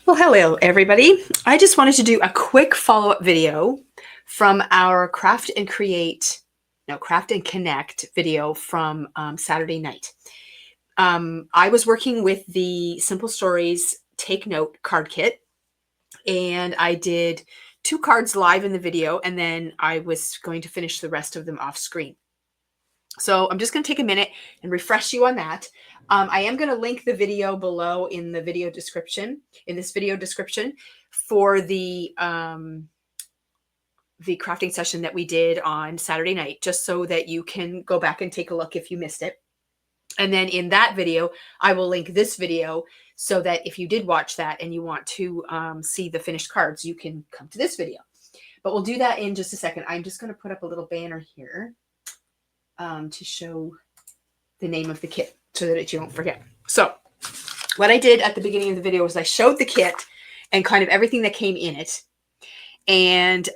Well, hello everybody. I just wanted to do a quick follow-up video from our Craft and Connect video from Saturday night. I was working with the Simple Stories Take Note card kit, and I did 2 cards live in the video, and then I was going to finish the rest of them off screen. So I'm just going to take a minute and refresh you on that. I am going to link the video below in the video description, for the crafting session that we did on Saturday night, just so that you can go back and take a look if you missed it. And then in that video, I will link this video so that if you did watch that and you want to see the finished cards, you can come to this video. But we'll do that in just a second. I'm just going to put up a little banner here to show the name of the kit so that you won't forget. So what I did at the beginning of the video was I showed the kit and kind of everything that came in it. And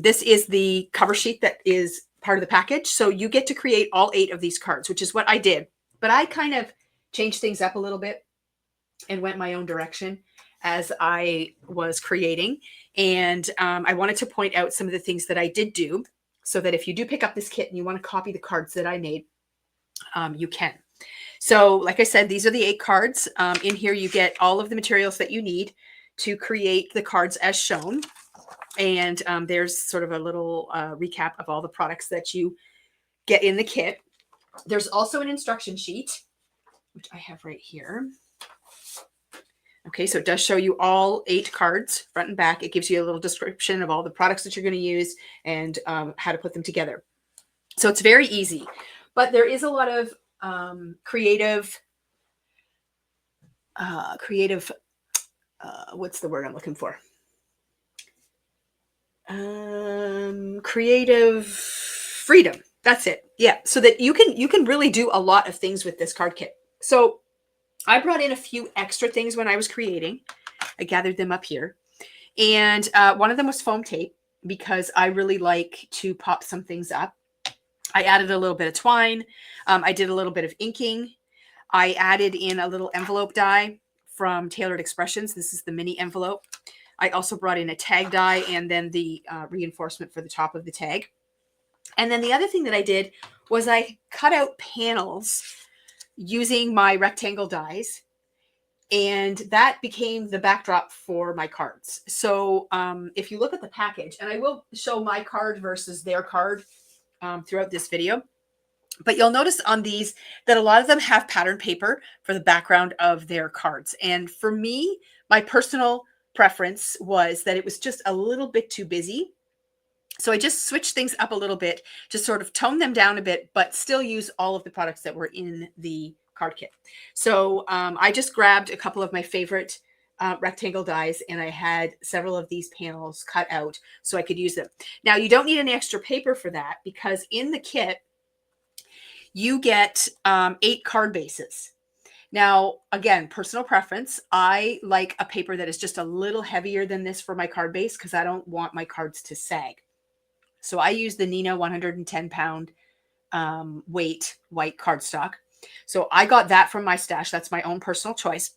this is the cover sheet that is part of the package. So you get to create all 8 of these cards, which is what I did. But I kind of changed things up a little bit and went my own direction as I was creating. And I wanted to point out some of the things that I did do, so that if you do pick up this kit and you want to copy the cards that I made, you can. So like I said, these are the 8 cards. In here, you get all of the materials that you need to create the cards as shown. And there's sort of a little recap of all the products that you get in the kit. There's also an instruction sheet, which I have right here. Okay, so it does show you all 8 cards, front and back. It gives you a little description of all the products that you're going to use and how to put them together. So it's very easy. But there is a lot of creative, what's the word I'm looking for? Creative freedom. That's it. Yeah. So that you can really do a lot of things with this card kit. So I brought in a few extra things when I was creating. I gathered them up here. And one of them was foam tape, because I really like to pop some things up. I added a little bit of twine. I did a little bit of inking. I added in a little envelope die from Tailored Expressions. This is the mini envelope. I also brought in a tag die and then the reinforcement for the top of the tag. And then the other thing that I did was I cut out panels using my rectangle dies, and that became the backdrop for my cards. So if you look at the package, and I will show my card versus their card throughout this video, but you'll notice on these that a lot of them have pattern paper for the background of their cards. And for me, my personal preference was that it was just a little bit too busy. So I just switched things up a little bit to sort of tone them down a bit, but still use all of the products that were in the card kit. So I just grabbed a couple of my favorite rectangle dies, and I had several of these panels cut out so I could use them. Now, you don't need any extra paper for that, because in the kit, you get 8 card bases. Now, again, personal preference. I like a paper that is just a little heavier than this for my card base, because I don't want my cards to sag. So I use the Neenah 110-pound weight white cardstock. So I got that from my stash. That's my own personal choice.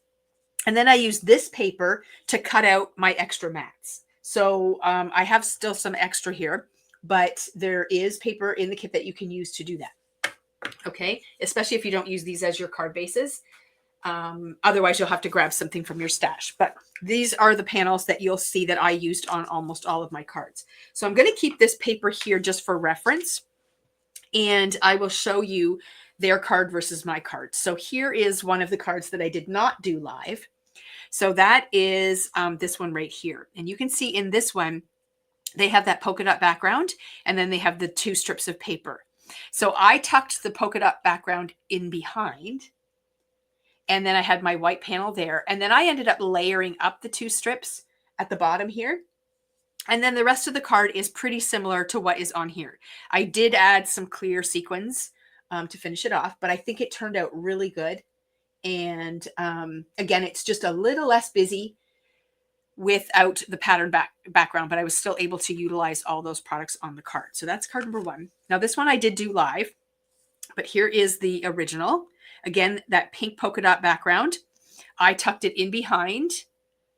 And then I use this paper to cut out my extra mats. So I have still some extra here, but there is paper in the kit that you can use to do that. Okay, especially if you don't use these as your card bases. Otherwise, you'll have to grab something from your stash. But these are the panels that you'll see that I used on almost all of my cards. So I'm going to keep this paper here just for reference, and I will show you their card versus my card. So here is one of the cards that I did not do live. So that is this one right here. And you can see in this one, they have that polka dot background, and then they have the 2 strips of paper. So I tucked the polka dot background in behind, and then I had my white panel there. And then I ended up layering up the 2 strips at the bottom here. And then the rest of the card is pretty similar to what is on here. I did add some clear sequins to finish it off, but I think it turned out really good. And again, it's just a little less busy without the pattern background, but I was still able to utilize all those products on the card. So that's card number 1. Now this one I did do live, but here is the original. Again, that pink polka dot background. I tucked it in behind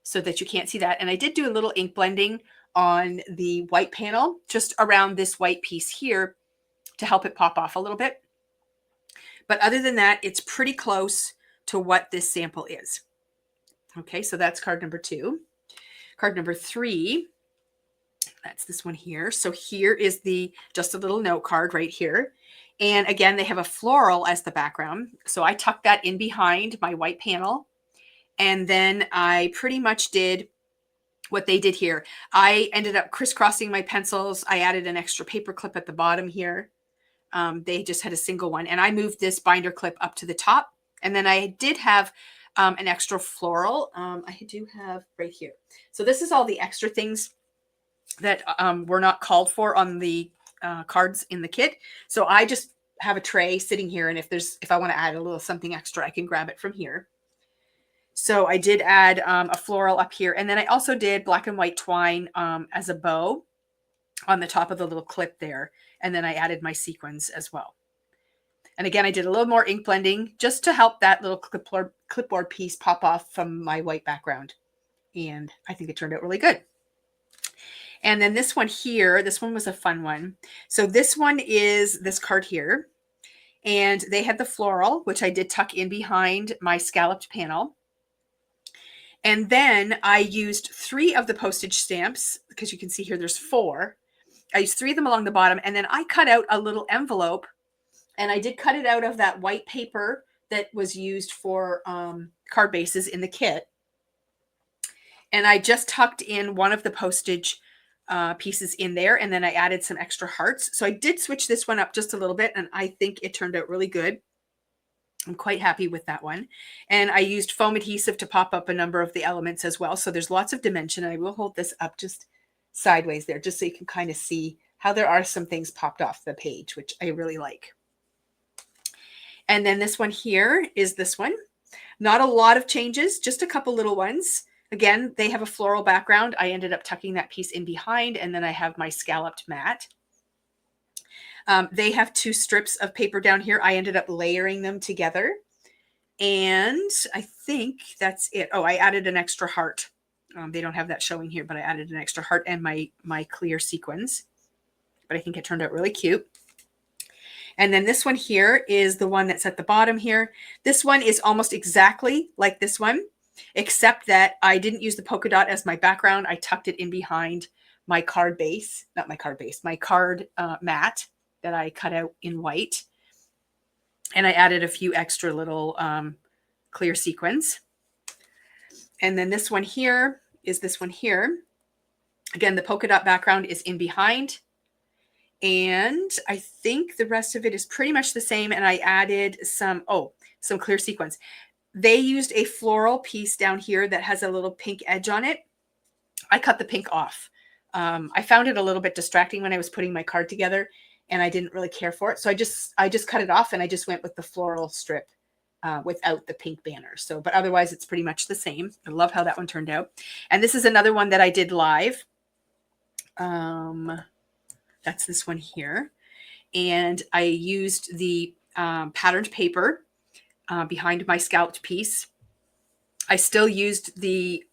so that you can't see that. And I did do a little ink blending on the white panel, just around this white piece here to help it pop off a little bit. But other than that, it's pretty close to what this sample is. Okay, so that's card number 2. Card number 3, that's this one here. So here is just a little note card right here. And again, they have a floral as the background. So I tucked that in behind my white panel. And then I pretty much did what they did here. I ended up crisscrossing my pencils. I added an extra paper clip at the bottom here. They just had a single one. And I moved this binder clip up to the top. And then I did have an extra floral. I do have right here. So this is all the extra things that were not called for on the cards in the kit. So I just have a tray sitting here. And if I want to add a little something extra, I can grab it from here. So I did add a floral up here. And then I also did black and white twine as a bow on the top of the little clip there. And then I added my sequins as well. And again, I did a little more ink blending just to help that little clipboard piece pop off from my white background. And I think it turned out really good. And then this one here, this one was a fun one. So this one is this card here. And they had the floral, which I did tuck in behind my scalloped panel. And then I used 3 of the postage stamps, because you can see here there's 4. I used 3 of them along the bottom. And then I cut out a little envelope. And I did cut it out of that white paper that was used for card bases in the kit. And I just tucked in one of the postage pieces in there. And then I added some extra hearts. So I did switch this one up just a little bit. And I think it turned out really good. I'm quite happy with that one. And I used foam adhesive to pop up a number of the elements as well. So there's lots of dimension. And I will hold this up just sideways there, just so you can kind of see how there are some things popped off the page, which I really like. And then this one here is this one. Not a lot of changes, just a couple little ones. Again, they have a floral background. I ended up tucking that piece in behind, and then I have my scalloped mat. They have 2 strips of paper down here. I ended up layering them together. And I think that's it. Oh, I added an extra heart. They don't have that showing here, but I added an extra heart and my clear sequins. But I think it turned out really cute. And then this one here is the one that's at the bottom here. This one is almost exactly like this one, except that I didn't use the polka dot as my background. I tucked it in behind my card base, not my card base, my card mat that I cut out in white. And I added a few extra little clear sequins. And then this one here is this one here. Again, the polka dot background is in behind. And I think the rest of it is pretty much the same. And I added some clear sequins. They used a floral piece down here that has a little pink edge on it. I cut the pink off. I found it a little bit distracting when I was putting my card together, and I didn't really care for it. So I just cut it off, and I just went with the floral strip without the pink banner. So, but otherwise it's pretty much the same. I love how that one turned out. And this is another one that I did live. That's this one here. And I used the patterned paper behind my scalloped piece. I still used the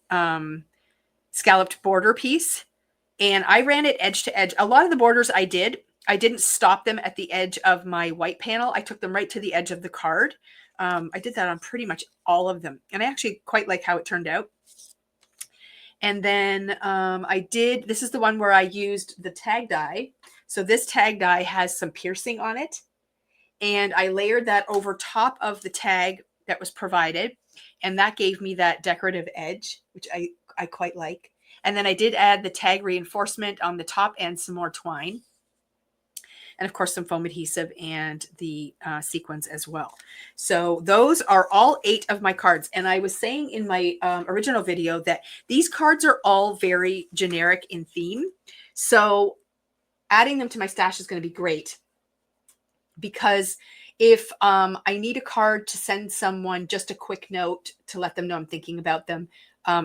scalloped border piece, and I ran it edge to edge. A lot of the borders I didn't stop them at the edge of my white panel. I took them right to the edge of the card. I did that on pretty much all of them, and I actually quite like how it turned out. And then this is the one where I used the tag die. So this tag die has some piercing on it. And I layered that over top of the tag that was provided. And that gave me that decorative edge, which I quite like. And then I did add the tag reinforcement on the top and some more twine. And of course, some foam adhesive and the sequins as well. So those are all 8 of my cards. And I was saying in my original video that these cards are all very generic in theme. So adding them to my stash is going to be great, because if I need a card to send someone just a quick note to let them know I'm thinking about them,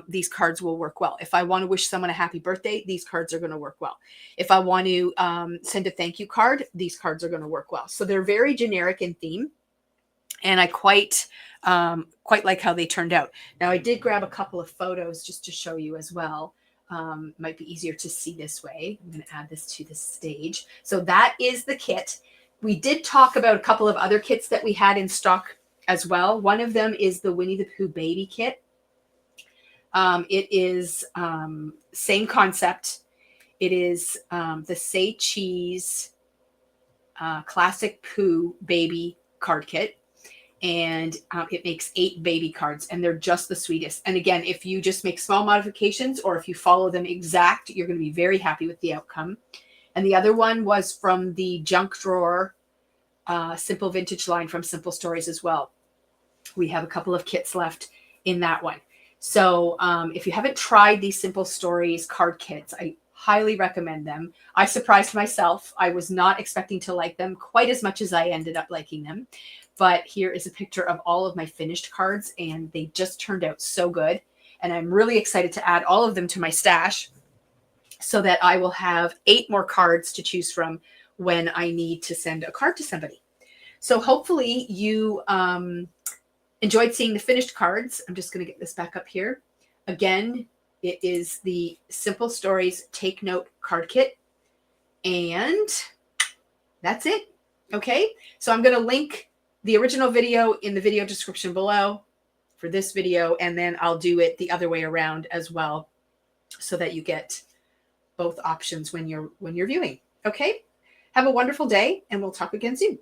these cards will work well. If I want to wish someone a happy birthday, these cards are going to work well. If I want to send a thank you card, these cards are going to work well. So they're very generic in theme. and I quite like how they turned out. Now, I did grab a couple of photos just to show you as well. Might be easier to see this way. I'm going to add this to the stage. So that is the kit. We did talk about a couple of other kits that we had in stock as well. One of them is the Winnie the Pooh baby kit. It is same concept. It is the Say Cheese Classic Pooh baby card kit. And it makes 8 baby cards, and they're just the sweetest. And again, if you just make small modifications or if you follow them exact, you're going to be very happy with the outcome. And the other one was from the Junk Drawer Simple Vintage line from Simple Stories as well. We have a couple of kits left in that one. So if you haven't tried these Simple Stories card kits, I highly recommend them. I surprised myself. I was not expecting to like them quite as much as I ended up liking them. But here is a picture of all of my finished cards, and they just turned out so good. And I'm really excited to add all of them to my stash so that I will have 8 more cards to choose from when I need to send a card to somebody. So hopefully you enjoyed seeing the finished cards. I'm just going to get this back up here. Again, it is the Simple Stories Take Note card kit. And that's it. Okay, so I'm going to link the original video in the video description below for this video, and then I'll do it the other way around as well so that you get both options when you're viewing. Okay, have a wonderful day, and we'll talk again soon.